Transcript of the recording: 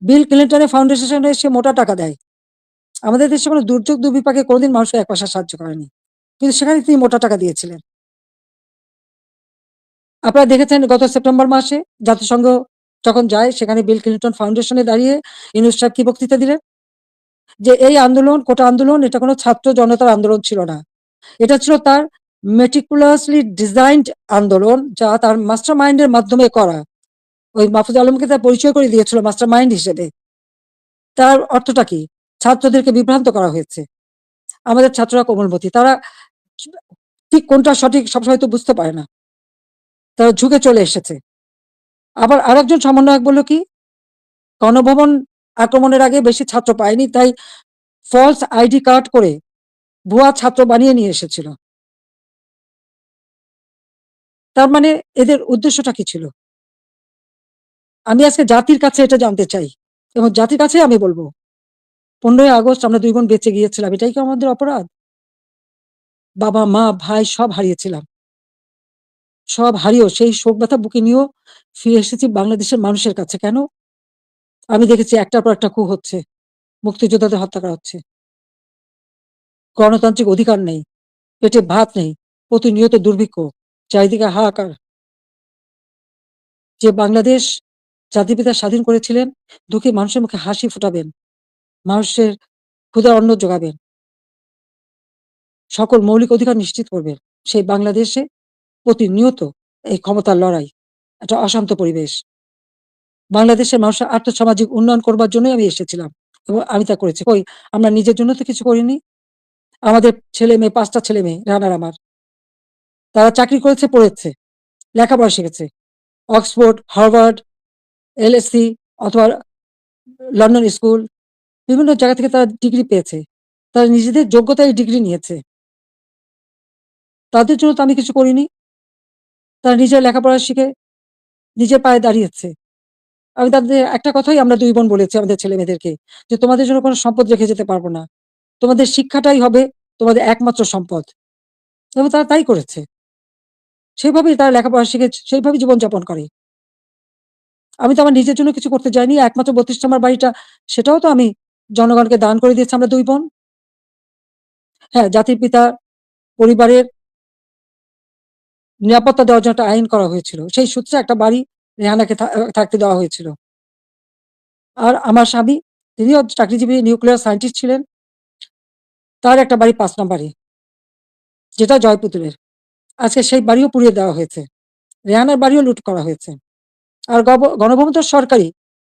বিল ক্লিনটনের ফাউন্ডেশনে সে মোটা টাকা দেয়। আমাদের দেশে কোনো দুর্যোগ দুর্বিপাকে কোনোদিন মানুষকে ১ পয়সা সাহায্য করেনি। কিন্তু সেখানে তিনি মোটা টাকা দিয়েছিলেন। আপনারা দেখেছেন গত সেপ্টেম্বর মাসে জাতিসংঘ যখন যায় সেখানে বিল ক্লিনটন ফাউন্ডেশনে দাঁড়িয়ে ইউনূস সাহেব কি বক্তৃতা দিলেন? যে এই আন্দোলন, কোটা আন্দোলন এটা কোনো ছাত্র জনতার আন্দোলন ছিল না। এটা ছিল তার meticulously designed আন্দোলন, যা তার মাস্টার মাইন্ডের মাধ্যমে করা। ওই মাহফুজ আলমকে তার পরিচয় করে দিয়েছিল মাস্টার মাইন্ড হিসেবে। তার অর্থটা কি? ছাত্রদেরকে বিভ্রান্ত করা হয়েছে। আমাদের ছাত্ররা কোমলমতি। তারা ঠিক কোনটা সঠিক সবসময় তো বুঝতে পারে না। তারা ঝুঁকে চলে এসেছে। আবার আরেকজন সমন্বয়ক বলল কি? গণভবন আক্রমণের আগে বেশি ছাত্র পায়নি, তাই ফলস আইডি কার্ড করে ভুয়া ছাত্র বানিয়ে নিয়ে এসেছিল। তার মানে এদের উদ্দেশ্যটা কি ছিল? আমি আজকে জাতির কাছে এটা জানতে চাই এবং জাতির কাছেই আমি বলব, ১৫ই আগস্ট আমরা ২ বোন বেঁচে গিয়েছিলাম। এটাই কি আমাদের অপরাধ? বাবা, মা, ভাই সব হারিয়েছিলাম। সব হারিয়েও সেই শোক ব্যথা বুকে নিয়েও ফিরে এসেছি বাংলাদেশের মানুষের কাছে। কেন? আমি দেখেছি একটার পর একটা ক্যু হচ্ছে। মুক্তিযোদ্ধাদের হত্যা করা হচ্ছে। গণতান্ত্রিক অধিকার নেই। পেটে ভাত নেই। প্রতিনিয়ত দুর্ভিক্ষ। চারিদিকে হাহাকার। যে বাংলাদেশ জাতির পিতা স্বাধীন করেছিলেন, দুঃখী মানুষের মুখে হাসি ফোটাবেন, মানুষের ক্ষুধার অন্ন যোগাবেন, সকল মৌলিক অধিকার নিশ্চিত করবেন। সেই বাংলাদেশে প্রতিনিয়ত এই ক্ষমতার লড়াই, একটা অশান্ত পরিবেশ। বাংলাদেশের মানুষের আর্থসামাজিক উন্নয়ন করবার জন্যই আমি এসেছিলাম এবং আমি তা করেছি। কই আমরা নিজের জন্য তো কিছু করিনি। আমাদের ছেলে-মেয়ে ৫ টা ছেলে-মেয়ে রানার আমার। তারা চাকরি করেছে, পড়েছে, লেখাপড়া শিখেছে। অক্সফোর্ড, হার্ভার্ড, এলএসসি অথবা লন্ডন স্কুল বিভিন্ন জায়গা থেকে তারা ডিগ্রি পেয়েছে। তারা নিজেদের যোগ্যতায় ডিগ্রি নিয়েছে। তাদের জন্য তো আমি কিছু করিনি। তারা নিজের লেখাপড়া শিখে নিজের পায়ে দাঁড়িয়েছে। আমি তাদের একটা কথাই আমরা ২ বোন বলেছি আমাদের ছেলেমেয়েদেরকে যে, "তোমাদের জন্য কোনো সম্পদ রেখে যেতে পারব না। তোমাদের শিক্ষাটাই হবে তোমাদের একমাত্র সম্পদ।" এবং তারা তাই করেছে। সেভাবেই তারা লেখাপড়া শিখে সেইভাবেই জীবনযাপন করে। আমি তো আমার নিজের জন্য কিছু করতে যাইনি। একমাত্র ৩২ নম্বর বাড়িটা সেটাও তো আমি জনগণকে দান করে দিয়েছি আমরা ২ বোন। হ্যাঁ, জাতির পিতা পরিবারের নিরাপত্তা দেওয়ার জন্য একটা আইন করা হয়েছিল। সেই সূত্রে একটা বাড়ি রেহানাকে থাকতে দেওয়া হয়েছিল। আর আমার স্বামী তিনিও চাকরিজীবী নিউক্লিয়ার সায়েন্টিস্ট ছিলেন। তার একটা বাড়ি ৫ নম্বরে, যেটা জয়পুতুলের। আজকে সেই বাড়িও পুড়িয়ে দেওয়া হয়েছে। রেহানার বাড়িও লুট করা হয়েছে। আর গণভবন তো সরকারি।